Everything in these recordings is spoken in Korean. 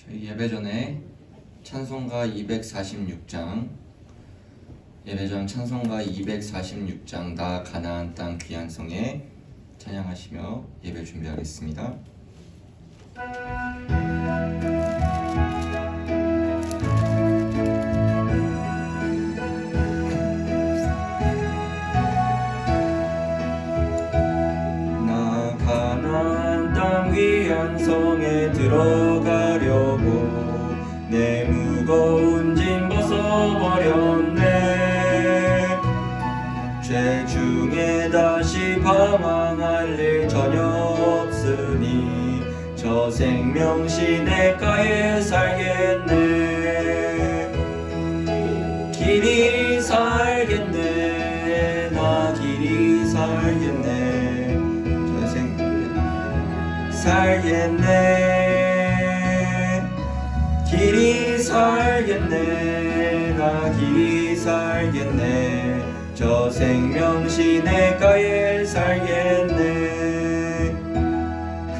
저희 예배 전에 찬송가 246장 예배전 찬송가 246장 나 가나안 땅 귀한 성에 찬양하시며 예배 준비하겠습니다. 나 가나안 땅 귀한 성에 들어가려고 내 무거운 짐 벗어버렸네. 죄 중에 다시 방황할 일 전혀 없으니 저 생명 시냇가에 살겠네. 길이 살겠네. 나 길이 살겠네. 저 생명 살겠네. 길이 살겠네. 나 길이 살겠네. 저 생명 시냇가에 살겠네.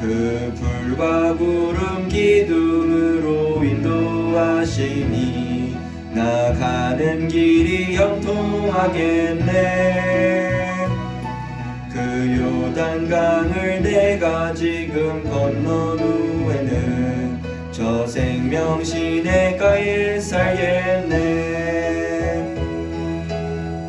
그 불과 구름 기둥으로 인도하시니 나 가는 길이 형통하겠네. 그 요단강을 내가 지금 건넌 후에는 저 생명 시냇가에 살겠네.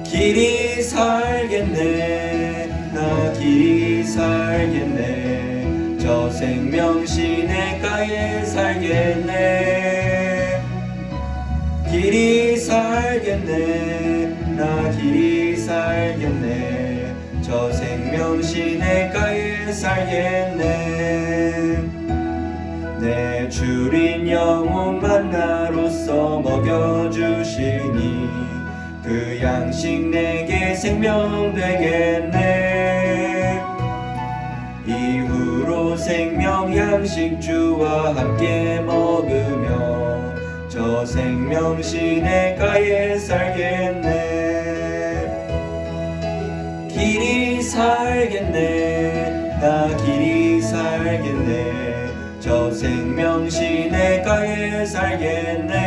길이 살겠네. 나 길이 살겠네. 저 생명 시냇가에 살겠네. 길이 살겠네. 나 길이 살겠네. 저 생명 시냇가에 살겠네. 내 주린 영혼 만나로서 먹여주시니 그 양식 내게 생명 되겠네. 이후로 생명 양식 주와 함께 먹으며 저 생명 시냇가에 살겠네. 길이 살겠네. 나 길이 살겠네. 저 생명 시냇가에 살겠네.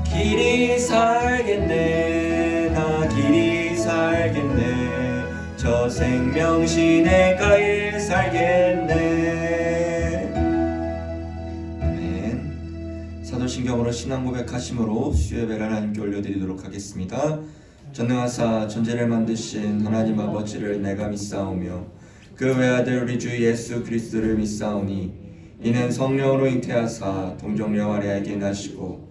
길이 살겠네. 나 길이 살겠네. 저 생명 시냇가에 살겠네. 아멘. 사도신경으로 신앙 고백하심으로 수요예배를 하나님께 올려드리도록 하겠습니다. 전능하사 전제를 만드신 하나님 아버지를 내가 믿사오며 그 외아들 우리 주 예수 그리스도를 믿사오니 이는 성령으로 잉태하사 동정녀 마리아에게 나시고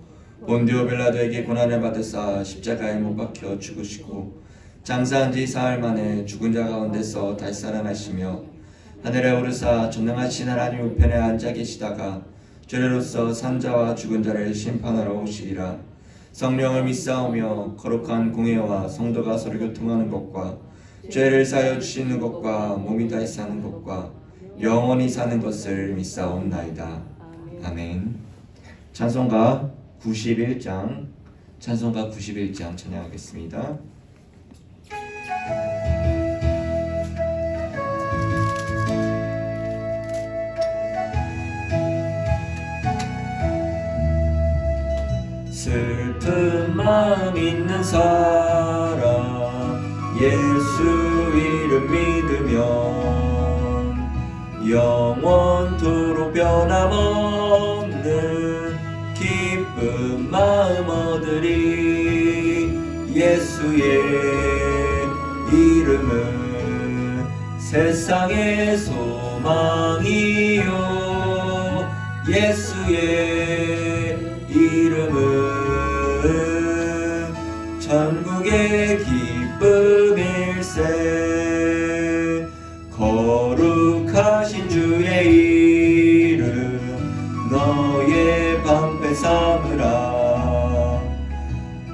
본디오 빌라도에게 고난을 받으사 십자가에 못 박혀 죽으시고 장사한 지 사흘 만에 죽은 자 가운데서 다시 살아나시며 하늘에 오르사 전능하신 하나님 우편에 앉아 계시다가 죄로서 산 자와 죽은 자를 심판하러 오시리라. 성령을 믿사오며 거룩한 공회와 성도가 서로 교통하는 것과 죄를 사여 주시는 것과 몸이 다시 사는 것과 영원히 사는 것을 믿사옵나이다. 아멘. 찬송가 91장 찬양하겠습니다. 슬픈 마음 있는 사람 예수 이름 믿으면 영원토록 변함없는 기쁜 마음 얻으리. 예수의 이름은 세상의 소망이요. 예수의 이름은 천국의 기쁨일세. 거룩하신 주의 이름 너의 방패 삼으라.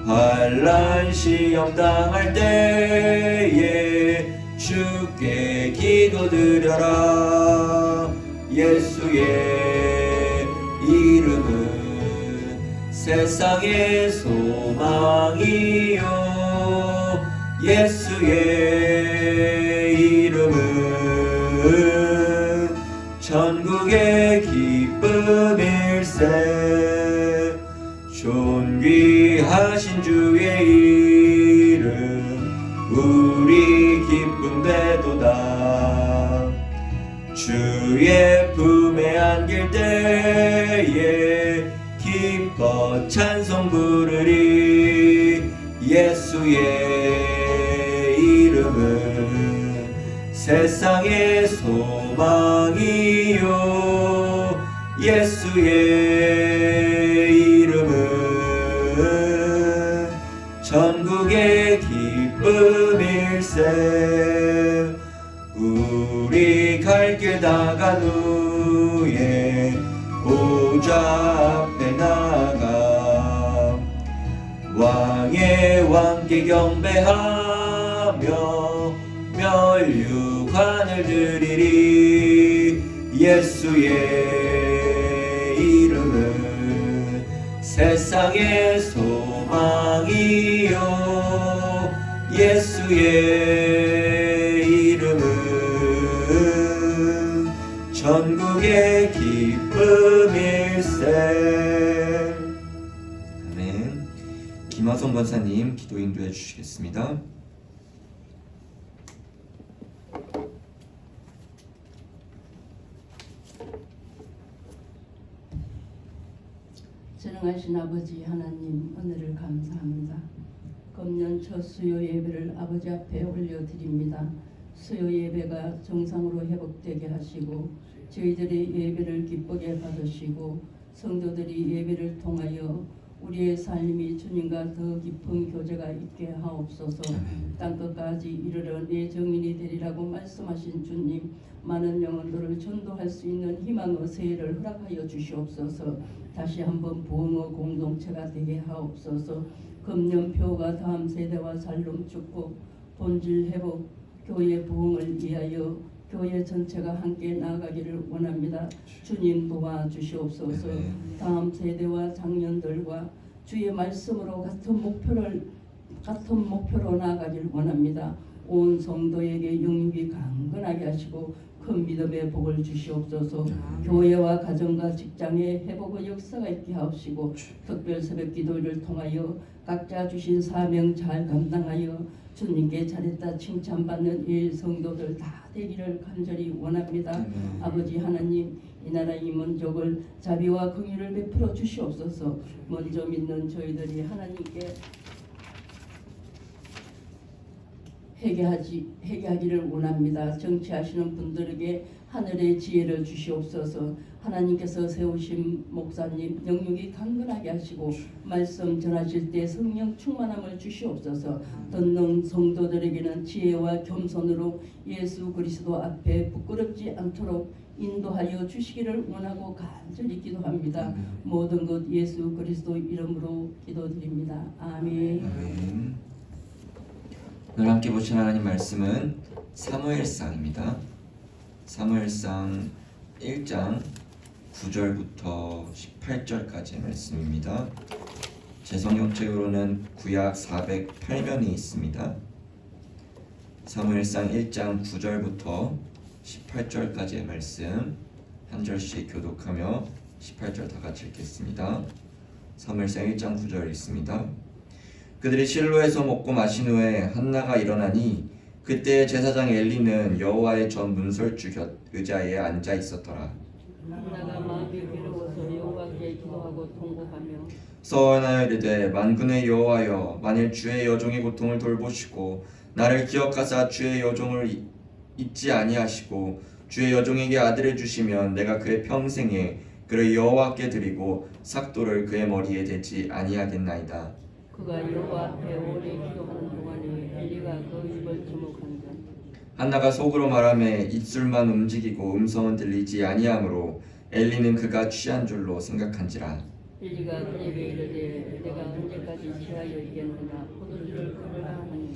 환난 시험 당할 때에 주께 기도드려라. 예수의 이름은 세상의 소망이요. 예수의 이름은 천국의 전국의 기쁨일세. 존귀하신 주의 이름 우리 기쁨되도다. 주의 품에 안길 때에 기뻐 찬송 부르리. 예수의 이름은 세상의 소망이요. 예수의 이름은 전국의 기쁨일세. 우리 갈 길 다 간 후에 보좌 앞에 나가 왕의 왕께 경배하며 멸류관을 드리리. 예수의 이름은 세상의 소망이요. 예수의 이름은 전국의 기쁨일세. 아멘. 김화성 권사님 기도 인도해 주시겠습니다. 전능하신 아버지 하나님, 은혜를 감사합니다. 금년 첫 수요 예배를 아버지 앞에 올려드립니다. 수요 예배가 정상으로 회복되게 하시고 저희들의 예배를 기쁘게 받으시고 성도들이 예배를 통하여 우리의 삶이 주님과 더 깊은 교제가 있게 하옵소서. 땅끝까지 이르러 내 정인이 되리라고 말씀하신 주님, 많은 영혼들을 전도할 수 있는 희망의 세례를 허락하여 주시옵소서. 다시 한번 부흥의 공동체가 되게 하옵소서. 금년표가 다음 세대와 살림 축복, 본질 회복, 교회 부흥을 위하여 교회 전체가 함께 나아가기를 원합니다. 주님 도와주시옵소서. 다음 세대와 장년들과 주의 말씀으로 같은 목표로 나아가기를 원합니다. 온 성도에게 영육이 강건하게 하시고 큰 믿음의 복을 주시옵소서. 교회와 가정과 직장의 회복의 역사가 있게 하옵시고 특별 새벽 기도를 통하여 각자 주신 사명 잘 감당하여 주님께 잘했다 칭찬받는 일 성도들 다 되기를 간절히 원합니다. 아버지 하나님, 이 나라 이 민족을 자비와 긍휼을 베풀어 주시옵소서. 먼저 믿는 저희들이 하나님께 회개하기를 원합니다. 정치하시는 분들에게 하늘의 지혜를 주시옵소서. 하나님께서 세우신 목사님 영육이 강건하게 하시고 말씀 전하실 때 성령 충만함을 주시옵소서. 듣는 성도들에게는 지혜와 겸손으로 예수 그리스도 앞에 부끄럽지 않도록 인도하여 주시기를 원하고 간절히 기도합니다. 모든 것 예수 그리스도 이름으로 기도드립니다. 아멘. 아멘. 오늘 함께 보신 하나님 말씀은 사무엘상입니다. 사무엘상 1장 9절부터 18절까지의 말씀입니다. 제 성경책으로는 구약 408면이 있습니다. 사무엘상 1장 9절부터 18절까지의 말씀 한 절씩 교독하며 18절 다 같이 읽겠습니다. 사무엘상 1장 9절 읽습니다. 그들이 실로에서 먹고 마신 후에 한나가 일어나니 그때 제사장 엘리는 여호와의 전 문설주 곁 의자에 앉아 있었더라. 한나가 마음이 괴로워서 여호와께 기도하고 통곡하며 서원하여 이르되 만군의 여호와여, 만일 주의 여종의 고통을 돌보시고 나를 기억하사 주의 여종을 잊지 아니하시고 주의 여종에게 아들을 주시면 내가 그의 평생에 그를 여호와께 드리고 삭도를 그의 머리에 대지 아니하겠나이다. 그가 여호와 앞에 오래 기도하는 동안에 엘리가 그 입을 주목한다. 한나가 속으로 말하매 입술만 움직이고 음성은 들리지 아니하므로 엘리는 그가 취한 줄로 생각한지라. 엘리가 그에게 이르되 내가 언제까지 취하여 있겠느냐, 포도주를 끊으라 하니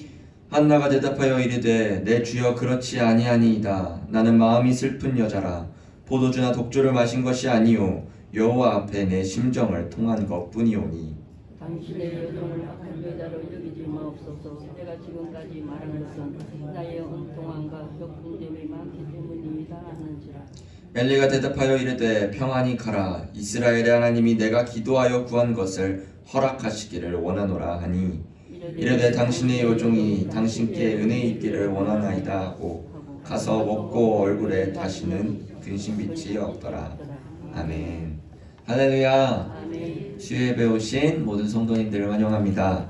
한나가 대답하여 이르되 내 주여 그렇지 아니하니이다. 나는 마음이 슬픈 여자라. 포도주나 독주를 마신 것이 아니요 여호와 앞에 내 심정을 통한 것뿐이오니. 당신의 여종을 악한 여자로 여기지 마옵소서. 내가 지금까지 말한 것은 나의 온통함과 격분됨이 많기 때문이다 하는지라. 엘리가 대답하여 이르되 평안히 가라. 이스라엘의 하나님이 내가 기도하여 구한 것을 허락하시기를 원하노라 하니 이르되 당신의 요종이 당신께 은혜 있기를 원하나이다 하고 가서 먹고 얼굴에 다시는 근심빛이 없더라. 아멘. 할렐루야. 주의 예배 오신 모든 성도님들을 환영합니다.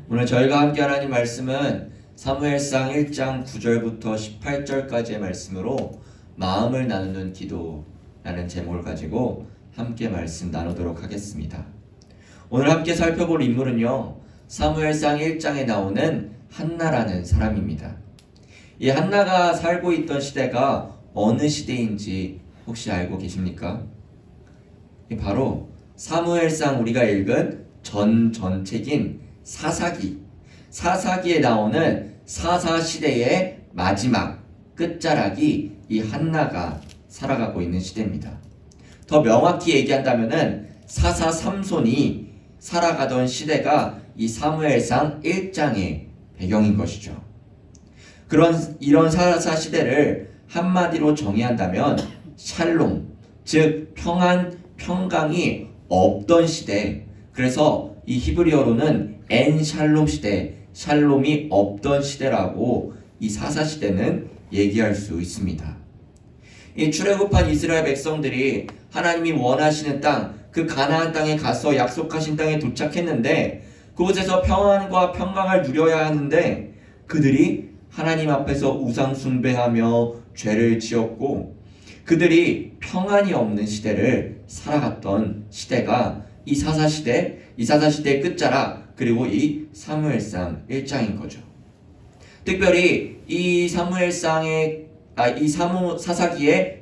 오늘 저희가 함께 하나님 말씀은 사무엘상 1장 9절부터 18절까지의 말씀으로 마음을 나누는 기도라는 제목을 가지고 함께 말씀 나누도록 하겠습니다. 오늘 함께 살펴볼 인물은요, 사무엘상 1장에 나오는 한나라는 사람입니다. 이 한나가 살고 있던 시대가 어느 시대인지 혹시 알고 계십니까? 바로 사무엘상 우리가 읽은 전책인 사사기에 나오는 사사시대의 마지막 끝자락이 이 한나가 살아가고 있는 시대입니다. 더 명확히 얘기한다면은 사사 삼손이 살아가던 시대가 이 사무엘상 1장의 배경인 것이죠. 이런 사사 시대를 한마디로 정의한다면 샬롬, 즉 평강이 없던 시대. 그래서 이 히브리어로는 엔 샬롬 시대, 샬롬이 없던 시대라고 이 사사 시대는 얘기할 수 있습니다. 이 출애굽한 이스라엘 백성들이 하나님이 원하시는 땅, 그 가나안 땅에 가서 약속하신 땅에 도착했는데 그곳에서 평안과 평강을 누려야 하는데 그들이 하나님 앞에서 우상 숭배하며 죄를 지었고 그들이 평안이 없는 시대를 살아갔던 시대가 이 사사시대의 끝자락, 그리고 이 사무엘상 1장인 거죠. 특별히 이 사사기의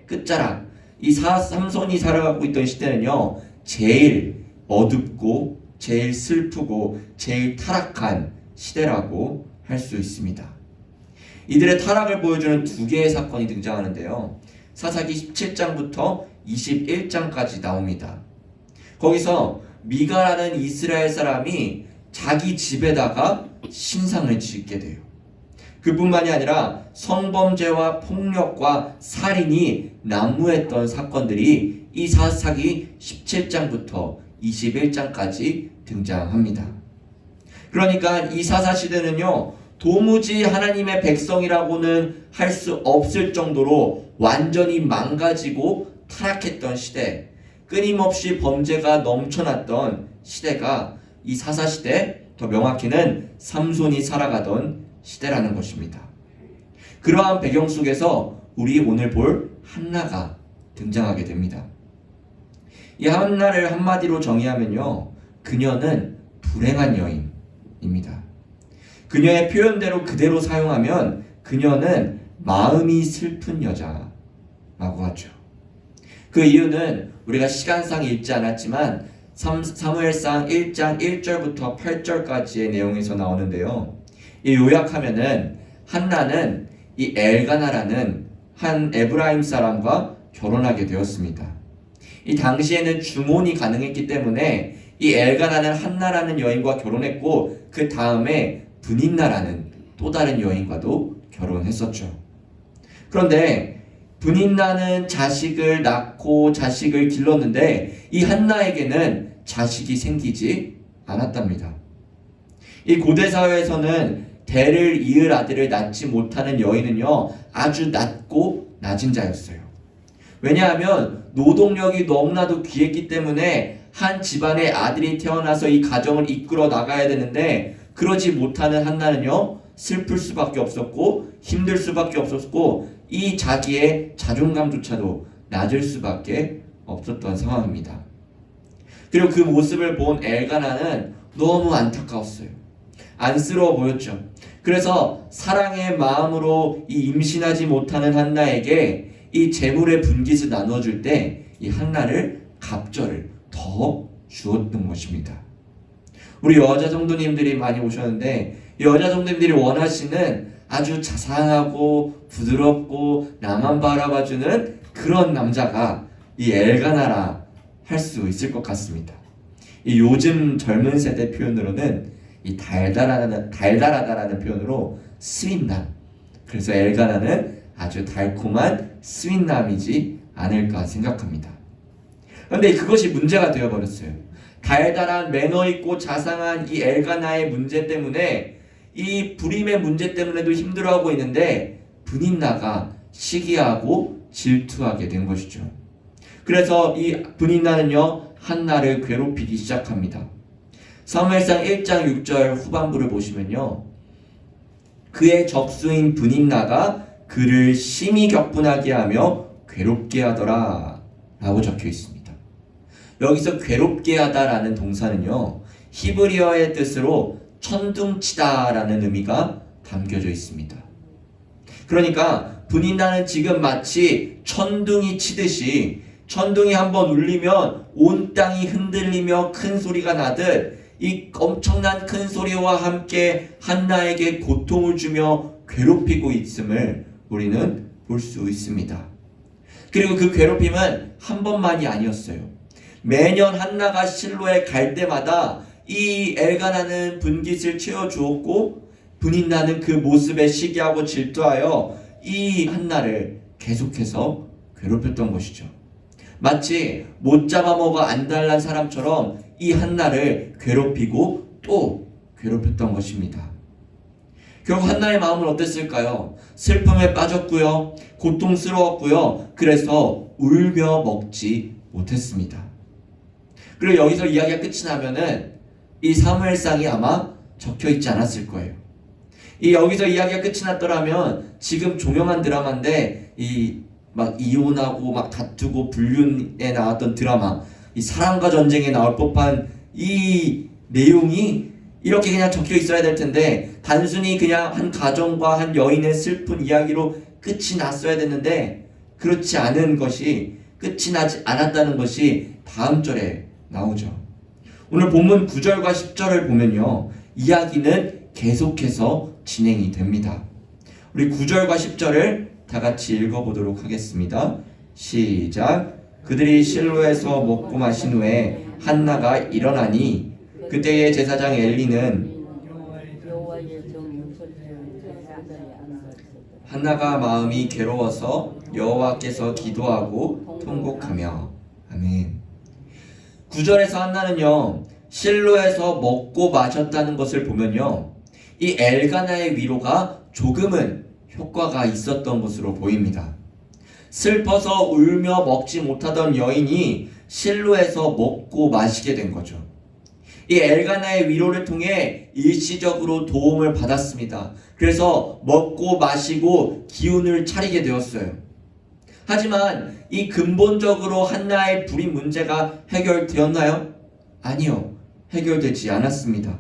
끝자락, 이 삼손이 살아가고 있던 시대는요, 제일 어둡고 제일 슬프고 제일 타락한 시대라고 할 수 있습니다. 이들의 타락을 보여주는 두 개의 사건이 등장하는데요, 사사기 17장부터 21장까지 나옵니다. 거기서 미가라는 이스라엘 사람이 자기 집에다가 신상을 짓게 돼요. 그뿐만이 아니라 성범죄와 폭력과 살인이 난무했던 사건들이 이 사사기 17장부터 21장까지 등장합니다. 그러니까 이 사사시대는요, 도무지 하나님의 백성이라고는 할 수 없을 정도로 완전히 망가지고 타락했던 시대, 끊임없이 범죄가 넘쳐났던 시대가 이 사사시대, 더 명확히는 삼손이 살아가던 시대라는 것입니다. 그러한 배경 속에서 우리 오늘 볼 한나가 등장하게 됩니다. 이 한나를 한마디로 정의하면요, 그녀는 불행한 여인입니다. 그녀의 표현대로 그대로 사용하면 그녀는 마음이 슬픈 여자라고 하죠. 그 이유는 우리가 시간상 읽지 않았지만 사무엘상 1장 1절부터 8절까지의 내용에서 나오는데요, 이 요약하면은 한나는 이 엘가나라는 한 에브라임 사람과 결혼하게 되었습니다. 이 당시에는 중혼이 가능했기 때문에 이 엘가나는 한나라는 여인과 결혼했고 그 다음에 브닌나라는 또 다른 여인과도 결혼했었죠. 그런데 브닌나는 자식을 낳고 자식을 길렀는데 이 한나에게는 자식이 생기지 않았답니다. 이 고대 사회에서는 대를 이을 아들을 낳지 못하는 여인은요, 아주 낮고 낮은 자였어요. 왜냐하면 노동력이 너무나도 귀했기 때문에 한 집안에 아들이 태어나서 이 가정을 이끌어 나가야 되는데 그러지 못하는 한나는요, 슬플 수밖에 없었고 힘들 수밖에 없었고 이 자기의 자존감조차도 낮을 수밖에 없었던 상황입니다. 그리고 그 모습을 본 엘가나는 너무 안타까웠어요. 안쓰러워 보였죠. 그래서 사랑의 마음으로 이 임신하지 못하는 한나에게 이 재물의 분깃을 나눠줄 때 이 한나를 갑절을 더 주었던 것입니다. 우리 여자 성도님들이 많이 오셨는데 이 여자 성도님들이 원하시는 아주 자상하고 부드럽고 나만 바라봐주는 그런 남자가 이 엘가나라 할 수 있을 것 같습니다. 이 요즘 젊은 세대 표현으로는 이 달달하다라는 표현으로 스윗남. 그래서 엘가나는 아주 달콤한 스윗남이지 않을까 생각합니다. 그런데 그것이 문제가 되어버렸어요. 달달한 매너 있고 자상한 이 엘가나의 문제 때문에, 이 불임의 문제 때문에도 힘들어하고 있는데 브닌나가 시기하고 질투하게 된 것이죠. 그래서 이 브닌나는요, 한나를 괴롭히기 시작합니다. 사무엘상 1장 6절 후반부를 보시면요, 그의 적수인 브닌나가 그를 심히 격분하게 하며 괴롭게 하더라 라고 적혀 있습니다. 여기서 괴롭게 하다라는 동사는요, 히브리어의 뜻으로 천둥치다 라는 의미가 담겨져 있습니다. 그러니까 브닌나는 지금 마치 천둥이 치듯이, 천둥이 한번 울리면 온 땅이 흔들리며 큰 소리가 나듯 이 엄청난 큰 소리와 함께 한나에게 고통을 주며 괴롭히고 있음을 우리는 볼 수 있습니다. 그리고 그 괴롭힘은 한 번만이 아니었어요. 매년 한나가 실로에 갈 때마다 이 엘가나는 분깃을 채워주었고 브닌나는 그 모습에 시기하고 질투하여 이 한나를 계속해서 괴롭혔던 것이죠. 마치 못 잡아먹어 안달난 사람처럼 이 한나를 괴롭히고 또 괴롭혔던 것입니다. 결국 한나의 마음은 어땠을까요? 슬픔에 빠졌고요, 고통스러웠고요, 그래서 울며 먹지 못했습니다. 그리고 여기서 이야기가 끝이 나면은 이 사무엘상이 아마 적혀 있지 않았을 거예요. 여기서 이야기가 끝이 났더라면 지금 종영한 드라마인데 막 이혼하고 막 다투고 불륜에 나왔던 드라마, 이 사랑과 전쟁에 나올 법한 이 내용이 이렇게 그냥 적혀 있어야 될 텐데, 단순히 그냥 한 가정과 한 여인의 슬픈 이야기로 끝이 났어야 됐는데, 그렇지 않은 것이, 끝이 나지 않았다는 것이 다음 절에 나오죠. 오늘 본문 9절과 10절을 보면요, 이야기는 계속해서 진행이 됩니다. 우리 9절과 10절을 다 같이 읽어보도록 하겠습니다. 시작. 그들이 실로에서 먹고 마신 후에 한나가 일어나니 그때의 제사장 엘리는 한나가 마음이 괴로워서 여호와께서 기도하고 통곡하며. 아멘. 9절에서 한나는요, 실로에서 먹고 마셨다는 것을 보면요, 이 엘가나의 위로가 조금은 효과가 있었던 것으로 보입니다. 슬퍼서 울며 먹지 못하던 여인이 실로에서 먹고 마시게 된 거죠. 이 엘가나의 위로를 통해 일시적으로 도움을 받았습니다. 그래서 먹고 마시고 기운을 차리게 되었어요. 하지만 이 근본적으로 한나의 불임 문제가 해결되었나요? 아니요, 해결되지 않았습니다.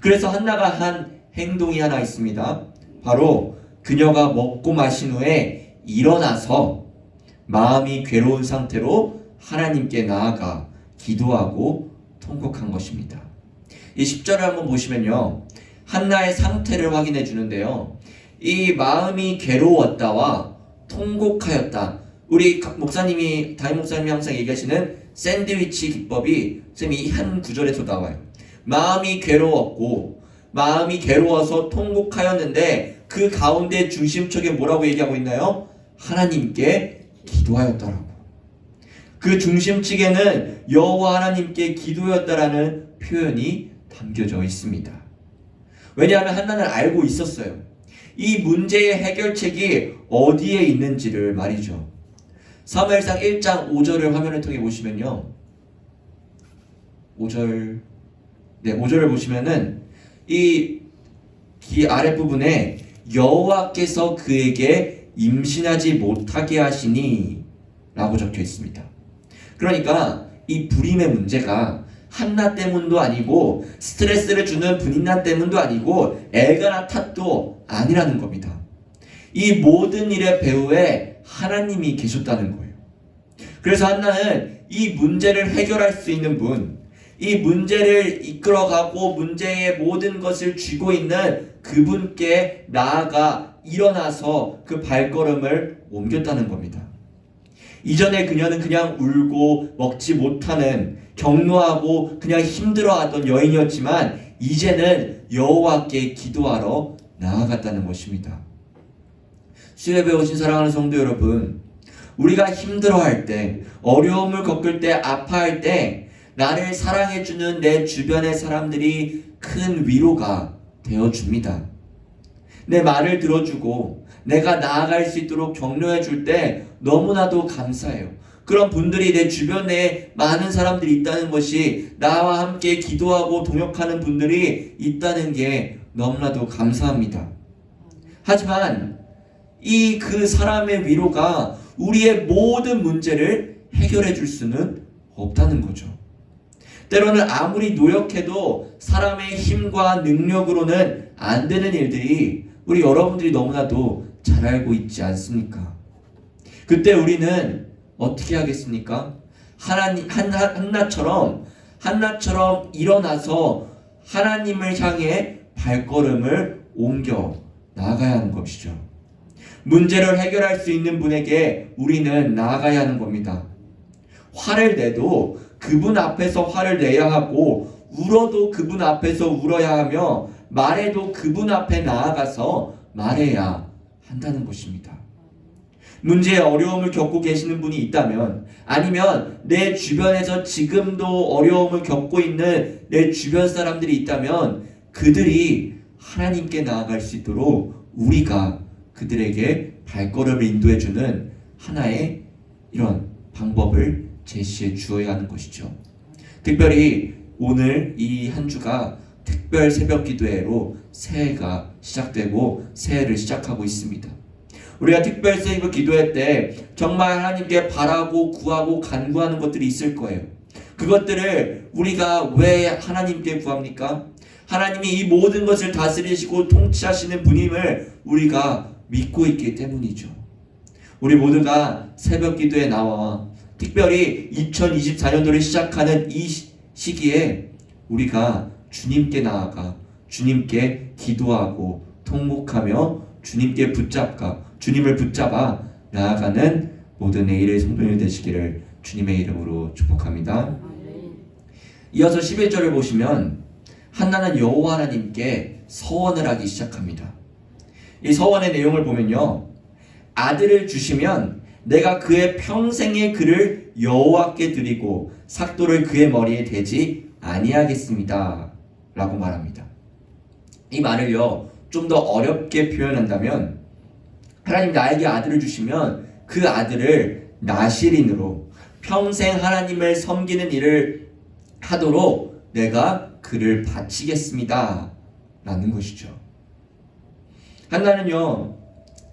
그래서 한나가 한 행동이 하나 있습니다. 바로 그녀가 먹고 마신 후에 일어나서 마음이 괴로운 상태로 하나님께 나아가 기도하고 통곡한 것입니다. 이 10절을 한번 보시면요, 한나의 상태를 확인해 주는데요, 이 마음이 괴로웠다와 통곡하였다, 우리 목사님이, 담임 목사님이 항상 얘기하시는 샌드위치 기법이 이 한 구절에서 나와요. 마음이 괴로웠고, 마음이 괴로워서 통곡하였는데 그 가운데 중심축에 뭐라고 얘기하고 있나요? 하나님께 기도하였다라고. 그 중심축에는 여호와 하나님께 기도였다라는 표현이 담겨져 있습니다. 왜냐하면 한나는 알고 있었어요. 이 문제의 해결책이 어디에 있는지를 말이죠. 사무엘상 1장 5절을 화면을 통해 보시면요, 5절을 보시면은 이 아랫부분에 여호와께서 그에게 임신하지 못하게 하시니 라고 적혀 있습니다. 그러니까 이 불임의 문제가 한나 때문도 아니고 스트레스를 주는 브닌나 때문도 아니고 엘가나 탓도 아니라는 겁니다. 이 모든 일의 배후에 하나님이 계셨다는 거예요. 그래서 한나는 이 문제를 해결할 수 있는 분, 이 문제를 이끌어가고 문제의 모든 것을 쥐고 있는 그분께 나아가 일어나서 그 발걸음을 옮겼다는 겁니다. 이전에 그녀는 그냥 울고 먹지 못하는, 격노하고 그냥 힘들어하던 여인이었지만 이제는 여호와께 기도하러 나아갔다는 것입니다. 수협에 오신 사랑하는 성도 여러분, 우리가 힘들어할 때, 어려움을 겪을 때, 아파할 때 나를 사랑해주는 내 주변의 사람들이 큰 위로가 되어줍니다. 내 말을 들어주고 내가 나아갈 수 있도록 격려해 줄 때 너무나도 감사해요. 그런 분들이 내 주변에 많은 사람들이 있다는 것이, 나와 함께 기도하고 동역하는 분들이 있다는 게 너무나도 감사합니다. 하지만 그 사람의 위로가 우리의 모든 문제를 해결해 줄 수는 없다는 거죠. 때로는 아무리 노력해도 사람의 힘과 능력으로는 안 되는 일들이 우리 여러분들이 너무나도 잘 알고 있지 않습니까? 그때 우리는 어떻게 하겠습니까? 한나처럼 일어나서 하나님을 향해 발걸음을 옮겨 나아가야 하는 것이죠. 문제를 해결할 수 있는 분에게 우리는 나아가야 하는 겁니다. 화를 내도 그분 앞에서 화를 내야 하고, 울어도 그분 앞에서 울어야 하며, 말해도 그분 앞에 나아가서 말해야 한다는 것입니다. 문제에 어려움을 겪고 계시는 분이 있다면, 아니면 내 주변에서 지금도 어려움을 겪고 있는 내 주변 사람들이 있다면, 그들이 하나님께 나아갈 수 있도록 우리가 그들에게 발걸음을 인도해주는 하나의 이런 방법을 제시해 주어야 하는 것이죠. 특별히 오늘 이 한 주가 특별 새벽 기도회로 새해가 시작되고 새해를 시작하고 있습니다. 우리가 특별 새벽 기도회 때 정말 하나님께 바라고 구하고 간구하는 것들이 있을 거예요. 그것들을 우리가 왜 하나님께 구합니까? 하나님이 이 모든 것을 다스리시고 통치하시는 분임을 우리가 믿고 있기 때문이죠. 우리 모두가 새벽 기도에 나와 특별히 2024년도를 시작하는 이 시기에 우리가 주님께 나아가 주님께 기도하고 통곡하며 주님을 붙잡아 나아가는 모든 내일의 성도님이 되시기를 주님의 이름으로 축복합니다. 이어서 11절을 보시면 한나는 여호와 하나님께 서원을 하기 시작합니다. 이 서원의 내용을 보면요, 아들을 주시면 내가 그의 평생의 그를 여호와께 드리고 삭도를 그의 머리에 대지 아니하겠습니다 라고 말합니다. 이 말을요 좀 더 어렵게 표현한다면, 하나님 나에게 아들을 주시면 그 아들을 나실인으로 평생 하나님을 섬기는 일을 하도록 내가 그를 바치겠습니다 라는 것이죠. 한나는요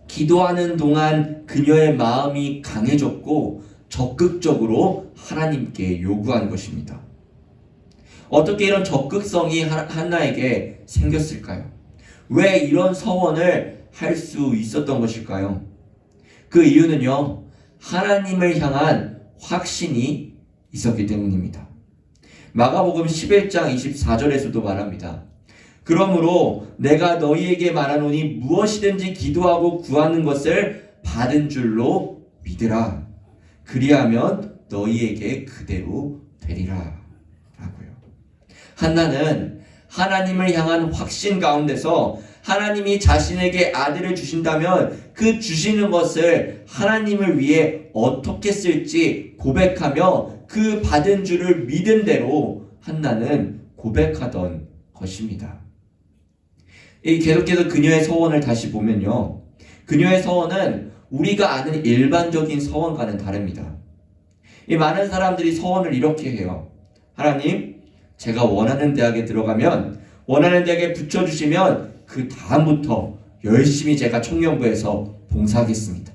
기도하는 동안 그녀의 마음이 강해졌고 적극적으로 하나님께 요구한 것입니다. 어떻게 이런 적극성이 한나에게 생겼을까요? 왜 이런 서원을 할 수 있었던 것일까요? 그 이유는요, 하나님을 향한 확신이 있었기 때문입니다. 마가복음 11장 24절에서도 말합니다. 그러므로 내가 너희에게 말하노니 무엇이든지 기도하고 구하는 것을 받은 줄로 믿으라. 그리하면 너희에게 그대로 되리라 라고요. 한나는 하나님을 향한 확신 가운데서 하나님이 자신에게 아들을 주신다면 그 주시는 것을 하나님을 위해 어떻게 쓸지 고백하며 그 받은 줄을 믿은 대로 한나는 고백하던 것입니다. 계속해서 그녀의 서원을 다시 보면요, 그녀의 서원은 우리가 아는 일반적인 서원과는 다릅니다. 이 많은 사람들이 서원을 이렇게 해요. 하나님, 제가 원하는 대학에 들어가면, 원하는 대학에 붙여주시면 그 다음부터 열심히 제가 청년부에서 봉사하겠습니다.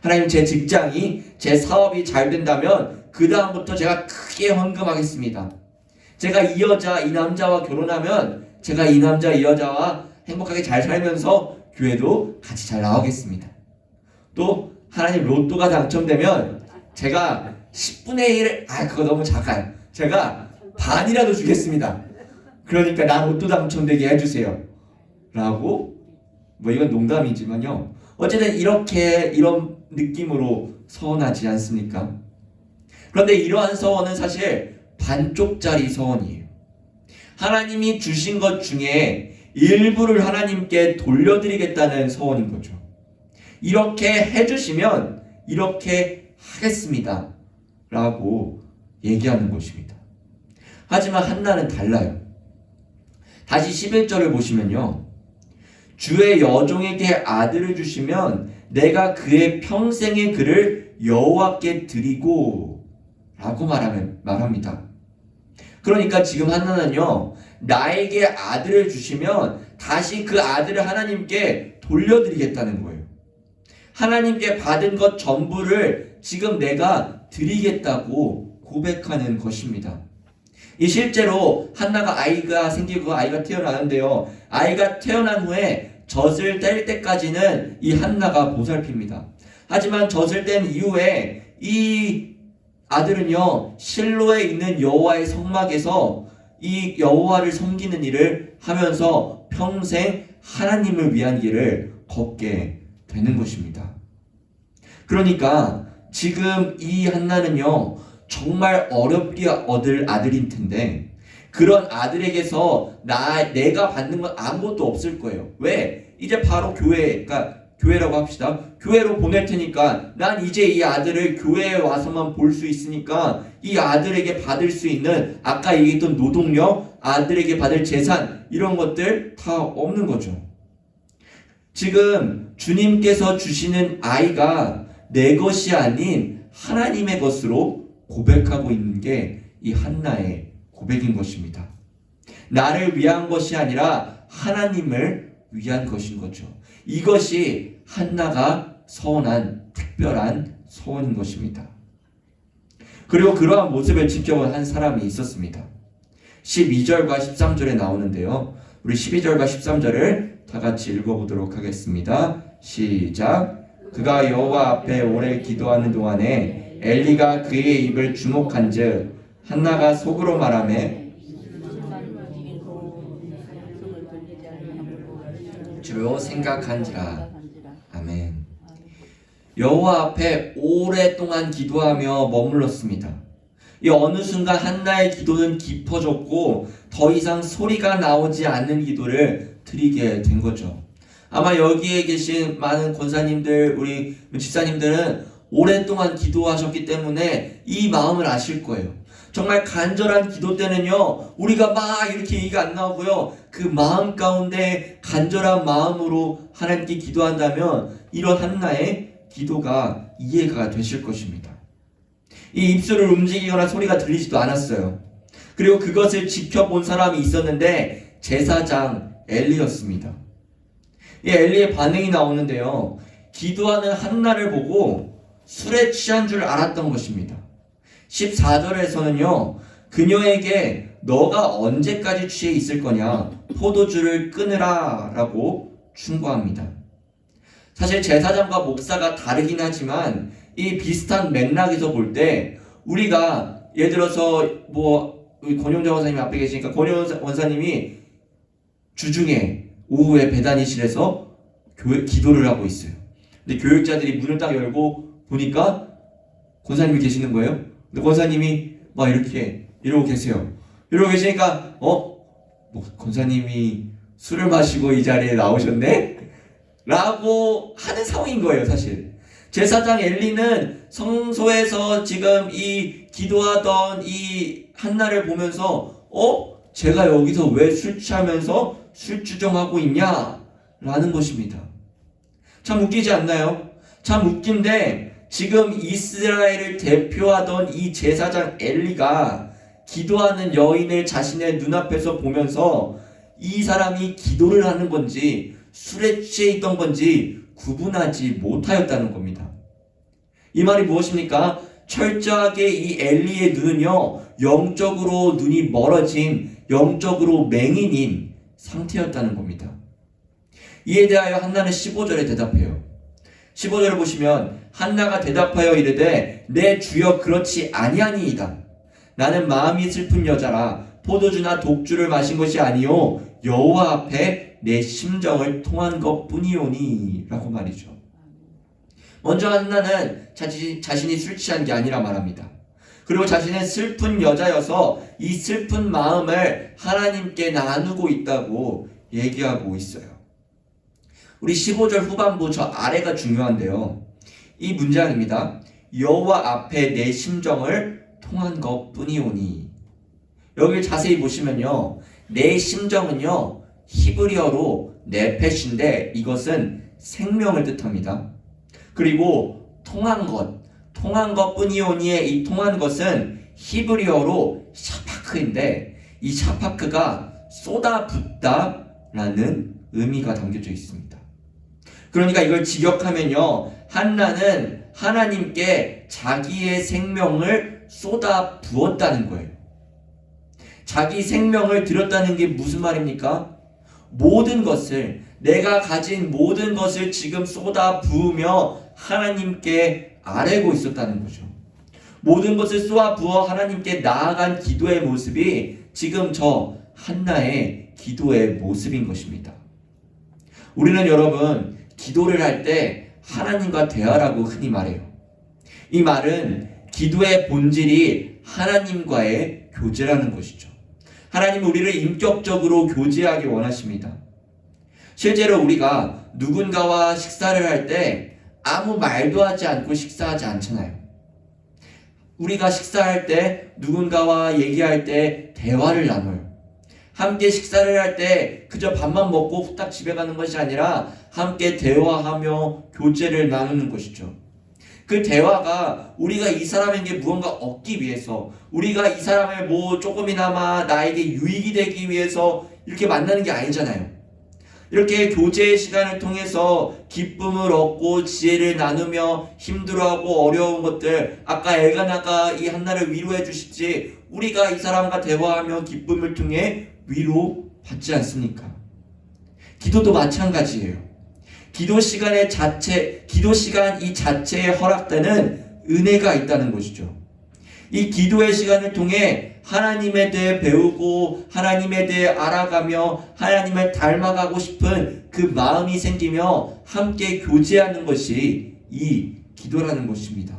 하나님, 제 직장이, 제 사업이 잘 된다면 그 다음부터 제가 크게 헌금하겠습니다. 제가 이 여자, 이 남자와 결혼하면 제가 이 남자, 이 여자와 행복하게 잘 살면서 교회도 같이 잘 나오겠습니다. 또 하나님, 로또가 당첨되면 제가 10분의 1, 그거 너무 작아요. 제가 반이라도 주겠습니다. 그러니까 나 로또 당첨되게 해주세요 라고, 이건 농담이지만요, 어쨌든 이런 느낌으로 서원하지 않습니까? 그런데 이러한 서원은 사실 반쪽짜리 서원이에요. 하나님이 주신 것 중에 일부를 하나님께 돌려드리겠다는 서원인 거죠. 이렇게 해주시면 이렇게 하겠습니다 라고 얘기하는 것입니다. 하지만 한나는 달라요. 다시 11절을 보시면요, 주의 여종에게 아들을 주시면 내가 그의 평생의 그를 여호와께 드리고 라고 말합니다. 그러니까 지금 한나는요, 나에게 아들을 주시면 다시 그 아들을 하나님께 돌려드리겠다는 거예요. 하나님께 받은 것 전부를 지금 내가 드리겠다고 고백하는 것입니다. 이 실제로 한나가 아이가 생기고 아이가 태어나는데요, 아이가 태어난 후에 젖을 뗄 때까지는 이 한나가 보살핍니다. 하지만 젖을 뗀 이후에 이 아들은요, 실로에 있는 여호와의 성막에서 이 여호와를 섬기는 일을 하면서 평생 하나님을 위한 길을 걷게 되는 것입니다. 그러니까 지금 이 한나는요, 정말 어렵게 얻을 아들인 텐데 그런 아들에게서 내가 받는 건 아무것도 없을 거예요. 왜? 이제 바로 교회라고 합시다. 교회로 보낼 테니까 난 이제 이 아들을 교회에 와서만 볼 수 있으니까 이 아들에게 받을 수 있는 아까 얘기했던 노동력, 아들에게 받을 재산, 이런 것들 다 없는 거죠. 지금 주님께서 주시는 아이가 내 것이 아닌 하나님의 것으로 고백하고 있는 게 이 한나의 고백인 것입니다. 나를 위한 것이 아니라 하나님을 위한 것인 거죠. 이것이 한나가 서원한 특별한 서원인 것입니다. 그리고 그러한 모습을 지켜본 한 사람이 있었습니다. 12절과 13절에 나오는데요, 우리 12절과 13절을 다 같이 읽어보도록 하겠습니다. 시작. 그가 여호와 앞에 오래 기도하는 동안에 엘리가 그의 입을 주목한즉 한나가 속으로 말하매 주로 생각한지라. 아멘. 여호와 앞에 오랫동안 기도하며 머물렀습니다. 이 어느 순간 한나의 기도는 깊어졌고 더 이상 소리가 나오지 않는 기도를 드리게 된 거죠. 아마 여기에 계신 많은 권사님들, 우리 집사님들은 오랫동안 기도하셨기 때문에 이 마음을 아실 거예요. 정말 간절한 기도 때는요, 우리가 막 이렇게 얘기가 안 나오고요, 그 마음 가운데 간절한 마음으로 하나님께 기도한다면 이런 한나의 기도가 이해가 되실 것입니다. 이 입술을 움직이거나 소리가 들리지도 않았어요. 그리고 그것을 지켜본 사람이 있었는데 제사장 엘리였습니다. 이 엘리의 반응이 나오는데요, 기도하는 한나를 보고 술에 취한 줄 알았던 것입니다. 14절에서는요, 그녀에게 너가 언제까지 취해 있을 거냐, 포도주를 끊으라 라고 충고합니다. 사실 제사장과 목사가 다르긴 하지만 이 비슷한 맥락에서 볼 때 우리가 예를 들어서 권용정 원사님 앞에 계시니까 권용정 원사님이 주중에 오후에 배단위실에서 기도를 하고 있어요. 근데 교육자들이 문을 딱 열고 보니까 권사님이 계시는 거예요. 근데 권사님이 막 이렇게 이러고 계세요. 이러고 계시니까 권사님이 술을 마시고 이 자리에 나오셨네? 라고 하는 상황인 거예요, 사실. 제사장 엘리는 성소에서 지금 이 기도하던 이 한나를 보면서 제가 여기서 왜 술 취하면서 술주정하고 있냐? 라는 것입니다. 참 웃기지 않나요? 참 웃긴데 지금 이스라엘을 대표하던 이 제사장 엘리가 기도하는 여인을 자신의 눈앞에서 보면서 이 사람이 기도를 하는 건지 술에 취해 있던 건지 구분하지 못하였다는 겁니다. 이 말이 무엇입니까? 철저하게 이 엘리의 눈은요, 영적으로 눈이 멀어진, 영적으로 맹인인 상태였다는 겁니다. 이에 대하여 한나는 15절에 대답해요. 15절을 보시면 한나가 대답하여 이르되 내 주여 그렇지 아니하니이다. 나는 마음이 슬픈 여자라 포도주나 독주를 마신 것이 아니요 여호와 앞에 내 심정을 통한 것뿐이오니 라고 말이죠. 먼저 한나는 자신이 술 취한 게 아니라 말합니다. 그리고 자신은 슬픈 여자여서 이 슬픈 마음을 하나님께 나누고 있다고 얘기하고 있어요. 우리 15절 후반부 저 아래가 중요한데요. 이 문장입니다. 여호와 앞에 내 심정을 통한 것뿐이오니. 여기를 자세히 보시면요, 내 심정은요 히브리어로 네펫인데 이것은 생명을 뜻합니다. 그리고 통한 것뿐이오니의 이 통한 것은 히브리어로 샤파크인데 이 샤파크가 쏟아붓다라는 의미가 담겨져 있습니다. 그러니까 이걸 직역하면요, 한나는 하나님께 자기의 생명을 쏟아 부었다는 거예요. 자기 생명을 드렸다는 게 무슨 말입니까? 모든 것을, 내가 가진 모든 것을 지금 쏟아 부으며 하나님께 아뢰고 있었다는 거죠. 모든 것을 쏟아 부어 하나님께 나아간 기도의 모습이 지금 저 한나의 기도의 모습인 것입니다. 우리는 여러분, 기도를 할 때 하나님과 대화라고 흔히 말해요. 이 말은 기도의 본질이 하나님과의 교제라는 것이죠. 하나님은 우리를 인격적으로 교제하기 원하십니다. 실제로 우리가 누군가와 식사를 할 때 아무 말도 하지 않고 식사하지 않잖아요. 우리가 식사할 때 누군가와 얘기할 때 대화를 나눠요. 함께 식사를 할 때 그저 밥만 먹고 후딱 집에 가는 것이 아니라 함께 대화하며 교제를 나누는 것이죠. 그 대화가 우리가 이 사람에게 무언가 얻기 위해서, 우리가 이 사람을 뭐 조금이나마 나에게 유익이 되기 위해서 이렇게 만나는 게 아니잖아요. 이렇게 교제의 시간을 통해서 기쁨을 얻고 지혜를 나누며 힘들어하고 어려운 것들, 아까 엘가나가 이 한나를 위로해 주시지 우리가 이 사람과 대화하며 기쁨을 통해 위로 받지 않습니까? 기도도 마찬가지예요. 기도 시간 이 자체에 허락되는 은혜가 있다는 것이죠. 이 기도의 시간을 통해 하나님에 대해 배우고 하나님에 대해 알아가며 하나님을 닮아가고 싶은 그 마음이 생기며 함께 교제하는 것이 이 기도라는 것입니다.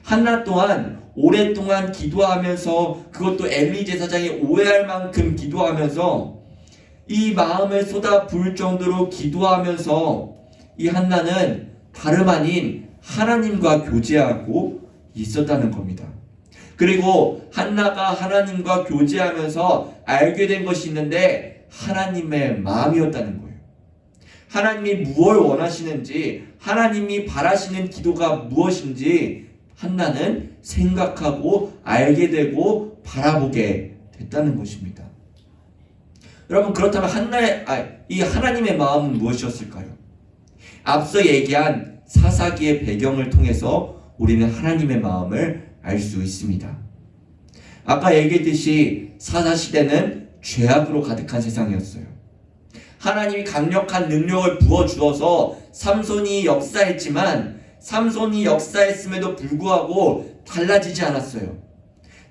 한나 또한 오랫동안 기도하면서, 그것도 엘리 제사장이 오해할 만큼 기도하면서 이 마음을 쏟아 부을 정도로 기도하면서 이 한나는 다름 아닌 하나님과 교제하고 있었다는 겁니다. 그리고 한나가 하나님과 교제하면서 알게 된 것이 있는데 하나님의 마음이었다는 거예요. 하나님이 무엇을 원하시는지, 하나님이 바라시는 기도가 무엇인지 한나는 생각하고 알게 되고 바라보게 됐다는 것입니다. 여러분, 그렇다면 이 하나님의 마음은 무엇이었을까요? 앞서 얘기한 사사기의 배경을 통해서 우리는 하나님의 마음을 알 수 있습니다. 아까 얘기했듯이 사사시대는 죄악으로 가득한 세상이었어요. 하나님이 강력한 능력을 부어주어서 삼손이 역사했음에도 불구하고 달라지지 않았어요.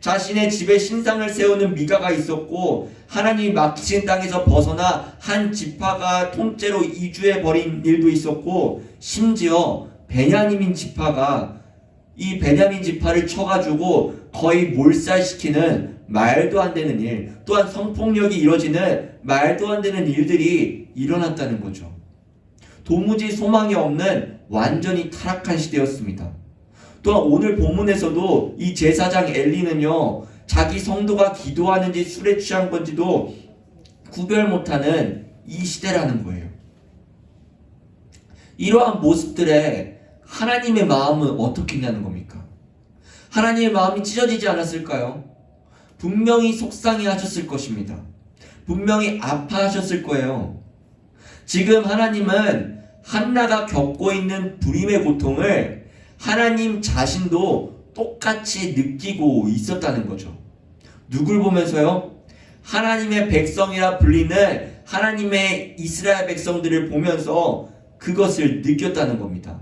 자신의 집에 신상을 세우는 미가가 있었고, 하나님이 맡기신 땅에서 벗어나 한 지파가 통째로 이주해버린 일도 있었고, 심지어 베냐민 지파가 이 베냐민 지파를 쳐가지고 거의 몰살시키는 말도 안 되는 일, 또한 성폭력이 이뤄지는 말도 안 되는 일들이 일어났다는 거죠. 도무지 소망이 없는 완전히 타락한 시대였습니다. 또한 오늘 본문에서도 이 제사장 엘리는요, 자기 성도가 기도하는지 술에 취한 건지도 구별 못하는 이 시대라는 거예요. 이러한 모습들에 하나님의 마음은 어떻게 있냐는 겁니까? 하나님의 마음이 찢어지지 않았을까요? 분명히 속상해 하셨을 것입니다. 분명히 아파하셨을 거예요. 지금 하나님은 한나가 겪고 있는 불임의 고통을 하나님 자신도 똑같이 느끼고 있었다는 거죠. 누굴 보면서요? 하나님의 백성이라 불리는 하나님의 이스라엘 백성들을 보면서 그것을 느꼈다는 겁니다.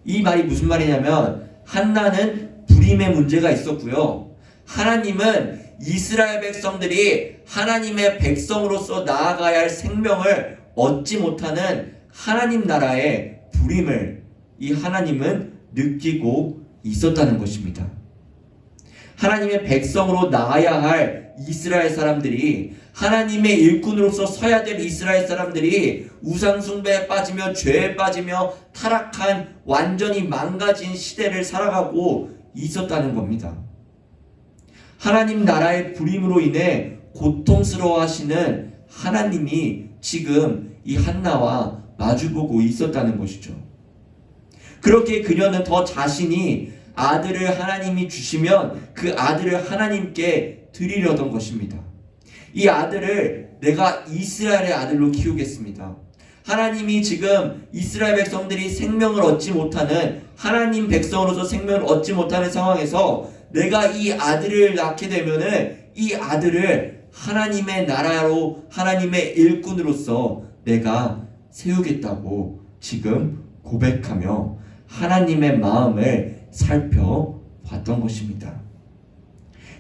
이 말이 무슨 말이냐면, 한나는 불임의 문제가 있었고요, 하나님은 이스라엘 백성들이 하나님의 백성으로서 나아가야 할 생명을 얻지 못하는 하나님 나라의 불임을 이 하나님은 느끼고 있었다는 것입니다. 하나님의 백성으로 나아야 할 이스라엘 사람들이, 하나님의 일꾼으로서 서야 될 이스라엘 사람들이 우상숭배에 빠지며 죄에 빠지며 타락한 완전히 망가진 시대를 살아가고 있었다는 겁니다. 하나님 나라의 불임으로 인해 고통스러워하시는 하나님이 지금 이 한나와 마주보고 있었다는 것이죠. 그렇게 그녀는 더 자신이 아들을 하나님이 주시면 그 아들을 하나님께 드리려던 것입니다. 이 아들을 내가 이스라엘의 아들로 키우겠습니다. 하나님이 지금 이스라엘 백성들이 생명을 얻지 못하는, 하나님 백성으로서 생명을 얻지 못하는 상황에서 내가 이 아들을 낳게 되면은 이 아들을 하나님의 나라로, 하나님의 일꾼으로서 내가 세우겠다고 지금 고백하며 하나님의 마음을 살펴봤던 것입니다.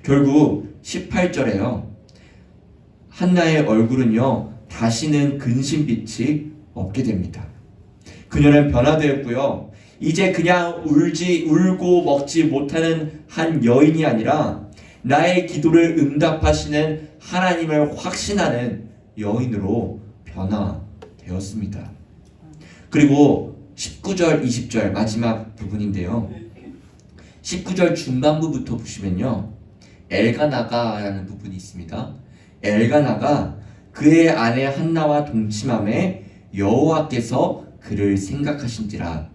결국 18절에요. 한나의 얼굴은요, 다시는 근심빛이 없게 됩니다. 그녀는 변화되었고요. 이제 그냥 울고 먹지 못하는 한 여인이 아니라 나의 기도를 응답하시는 하나님을 확신하는 여인으로 변화되었습니다. 그리고 19절, 20절 마지막 부분인데요. 19절 중반부부터 보시면요. 엘가나가라는 부분이 있습니다. 엘가나가 그의 아내 한나와 동침함에 여호와께서 그를 생각하신지라.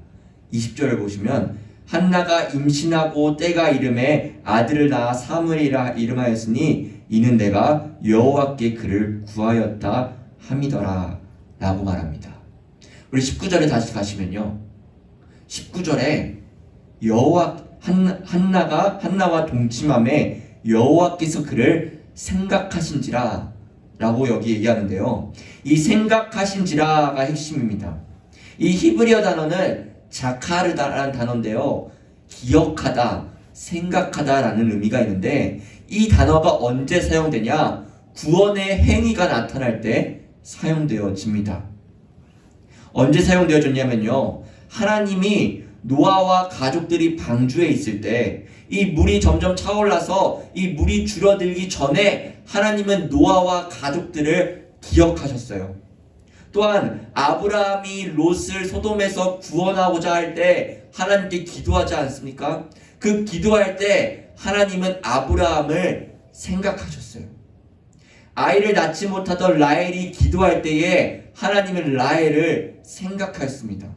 20절을 보시면 한나가 임신하고 때가 이름에 아들을 낳아 사무엘이라 이름하였으니 이는 내가 여호와께 그를 구하였다 함이더라 라고 말합니다. 우리 19절에 다시 가시면요. 19절에 한나와 동침함에 여호와께서 그를 생각하신지라 라고 여기 얘기하는데요. 이 생각하신지라가 핵심입니다. 이 히브리어 단어는 자카르다라는 단어인데요. 기억하다, 생각하다 라는 의미가 있는데 이 단어가 언제 사용되냐? 구원의 행위가 나타날 때 사용되어집니다. 언제 사용되어졌냐면요. 하나님이 노아와 가족들이 방주에 있을 때 이 물이 점점 차올라서 이 물이 줄어들기 전에 하나님은 노아와 가족들을 기억하셨어요. 또한 아브라함이 롯을 소돔에서 구원하고자 할 때 하나님께 기도하지 않습니까? 그 기도할 때 하나님은 아브라함을 생각하셨어요. 아이를 낳지 못하던 라헬이 기도할 때에 하나님은 라헬을 생각하였습니다.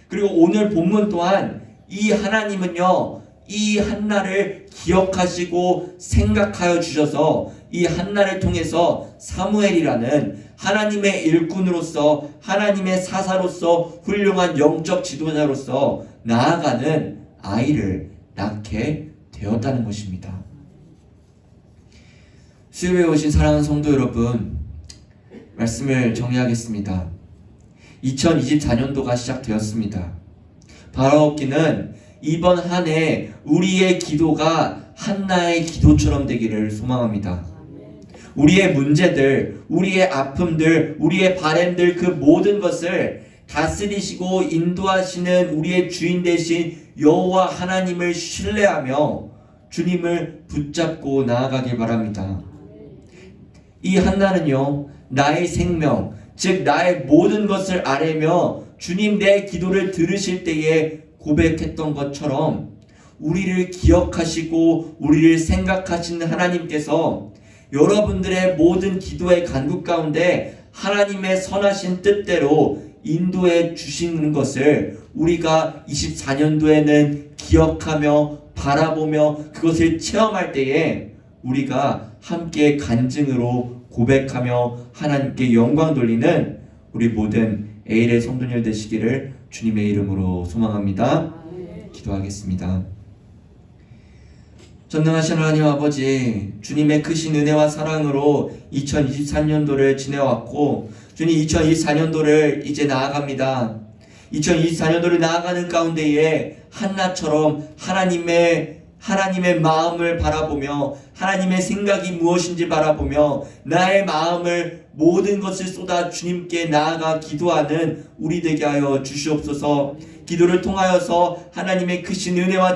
그리고 오늘 본문 또한 이 하나님은요, 이 한나를 기억하시고 생각하여 주셔서 이 한나를 통해서 사무엘이라는 하나님의 일꾼으로서, 하나님의 사사로서, 훌륭한 영적 지도자로서 나아가는 아이를 낳게 되었다는 것입니다. 수요일에 오신 사랑하는 성도 여러분, 말씀을 정리하겠습니다. 2024년도가 시작되었습니다. 바라옵기는 이번 한 해 우리의 기도가 한나의 기도처럼 되기를 소망합니다. 우리의 문제들, 우리의 아픔들, 우리의 바램들, 그 모든 것을 다스리시고 인도하시는 우리의 주인 되신 여호와 하나님을 신뢰하며 주님을 붙잡고 나아가길 바랍니다. 이 한나는요, 나의 생명, 즉 나의 모든 것을 아뢰며 주님 내 기도를 들으실 때에 고백했던 것처럼 우리를 기억하시고 우리를 생각하시는 하나님께서 여러분들의 모든 기도의 간구 가운데 하나님의 선하신 뜻대로 인도해 주시는 것을 우리가 24년도에는 기억하며 바라보며 그것을 체험할 때에 우리가 함께 간증으로 고백하며 하나님께 영광 돌리는 우리 모든 에일의 성도들 되시기를 주님의 이름으로 소망합니다. 기도하겠습니다. 전능하신 하나님 아버지, 주님의 크신 은혜와 사랑으로 2023년도를 지내왔고 주님 2024년도를 이제 나아갑니다. 2024년도를 나아가는 가운데에 한나처럼 하나님의 마음을 바라보며 하나님의 생각이 무엇인지 바라보며 나의 마음을 모든 것을 쏟아 주님께 나아가 기도하는 우리 되게 하여 주시옵소서. 기도를 통하여서 하나님의 크신 은혜와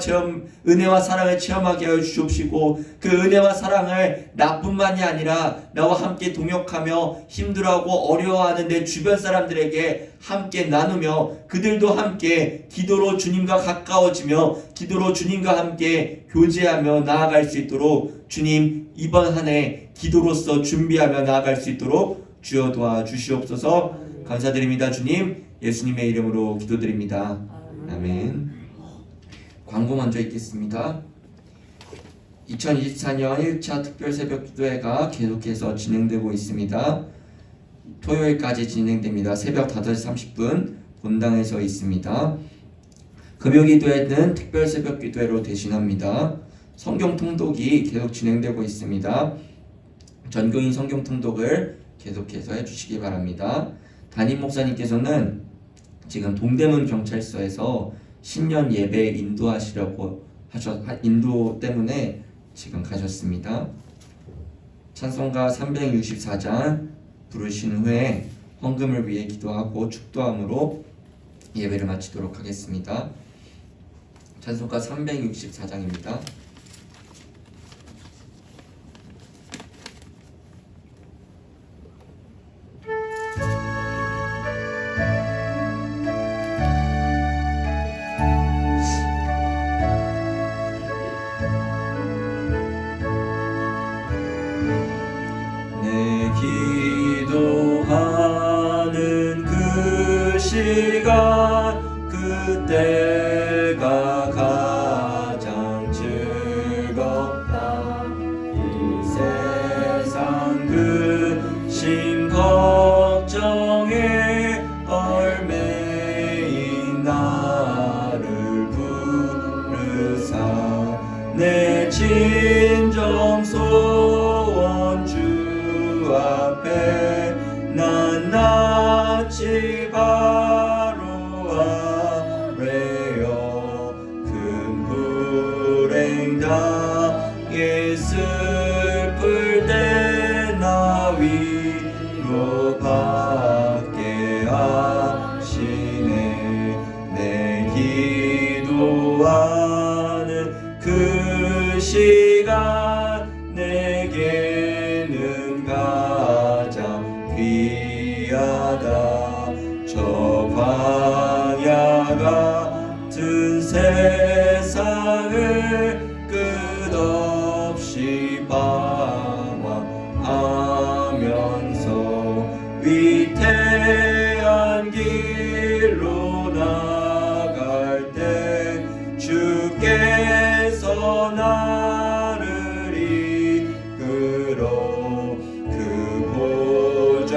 사랑을 체험하게 하여 주시옵시고, 그 은혜와 사랑을 나뿐만이 아니라 나와 함께 동역하며 힘들어하고 어려워하는 내 주변 사람들에게 함께 나누며, 그들도 함께 기도로 주님과 가까워지며 기도로 주님과 함께 교제하며 나아갈 수 있도록 주님, 이번 한 해 기도로서 준비하며 나아갈 수 있도록 주여 도와주시옵소서. 감사드립니다. 주님, 예수님의 이름으로 기도드립니다. 아멘. 광고 먼저 읽겠습니다. 2024년 1차 특별 새벽 기도회가 계속해서 진행되고 있습니다. 토요일까지 진행됩니다. 새벽 5시 30분 본당에서 있습니다. 금요 기도회는 특별 새벽 기도회로 대신합니다. 성경 통독이 계속 진행되고 있습니다. 전교인 성경 통독을 계속해서 해주시기 바랍니다. 담임 목사님께서는 지금 동대문 경찰서에서 신년 예배 인도 때문에 지금 가셨습니다. 찬송가 364장 부르신 후에 헌금을 위해 기도하고 축도함으로 예배를 마치도록 하겠습니다. 찬송가 364장입니다. 기도하는 그 시간, 그때가 가장 즐겁다. 이 세상 근심 걱정에 얽매인 나를 부르사, 내 진정 소원 주 앞에 난 낯이 바로 아래요. 큰 불행 당해 슬플 때 나 위로받게 하시네. 내 기도하는 그 시간 내게는 가장 귀하다. 저 광야 같은 세상을 끝없이 방황하면서 위태한 길로 나갈 때 주께서 나를 이끌어 그 보좌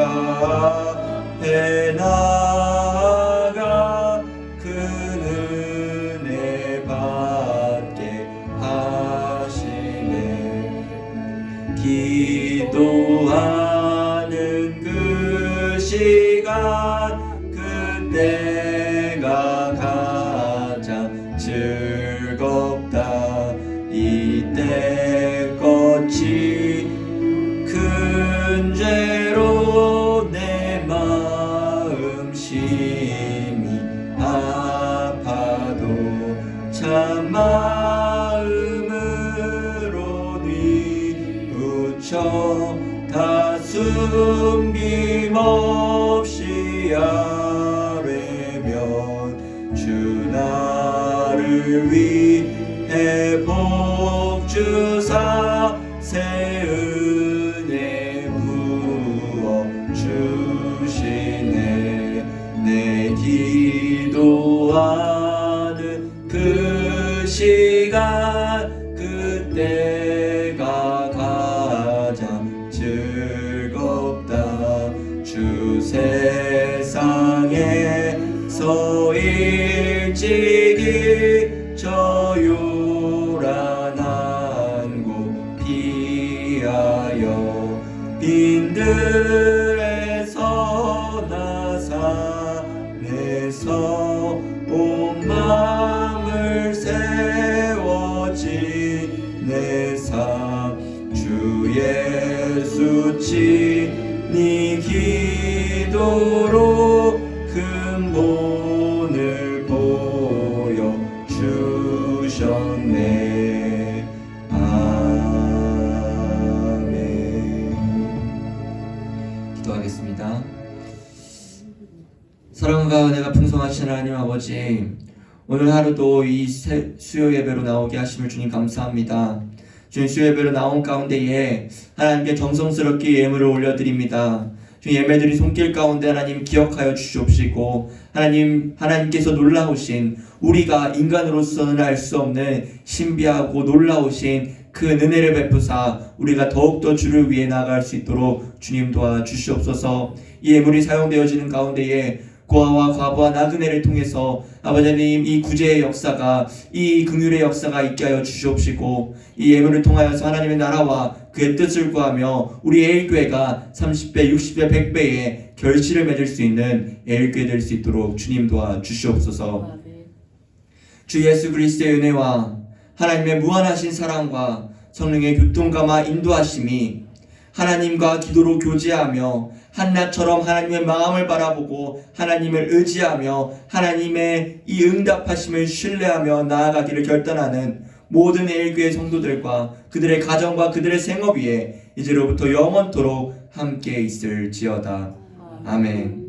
앞에 나아가 그 은혜 받게 하시네. 기도하는 그 시간, 그때가 가장 즐겁다. 이때 끝이 큰 죄로 내 마음 심히 아파도 참 마음으로 뉘우쳐 다 숨김없이 아뢰면 주 나를 위해 복 주사 새 은혜 부어 주시네. 내 기도하는 그 시간, 그때가 가장 즐겁다. 주 세상에서 일찍이 저 요란한 곳 피하여 빈들에서 나 산에서 온 마음을 세워진 내 삶, 주 예수 친히 있도록 근본을 보여 주셨네. 아멘. 기도하겠습니다. 사랑과 은혜가 풍성하신 하나님 아버지, 오늘 하루도 이 수요 예배로 나오게 하심을 주님 감사합니다. 주님, 수요 예배로 나온 가운데에 하나님께 정성스럽게 예물을 올려드립니다. 주님, 예배드린 손길 가운데 하나님 기억하여 주시옵시고, 하나님께서 놀라우신, 우리가 인간으로서는 알 수 없는 신비하고 놀라우신 그 은혜를 베푸사 우리가 더욱더 주를 위해 나아갈 수 있도록 주님 도와주시옵소서. 이 예물이 사용되어지는 가운데에 고아와 과부와 나그네를 통해서 아버지 하나님, 이 구제의 역사가, 이 긍휼의 역사가 있게 하여 주시옵시고, 이 예물을 통하여서 하나님의 나라와 그의 뜻을 구하며 우리 애일교회가 30배, 60배, 100배의 결실을 맺을 수 있는 애일교회 될 수 있도록 주님 도와주시옵소서. 주 예수 그리스도의 은혜와 하나님의 무한하신 사랑과 성령의 교통감화 인도하심이 하나님과 기도로 교제하며 한나처럼 하나님의 마음을 바라보고 하나님을 의지하며 하나님의 이 응답하심을 신뢰하며 나아가기를 결단하는 모든 애일교회 성도들과 그들의 가정과 그들의 생업 위에 이제로부터 영원토록 함께 있을지어다. 아멘.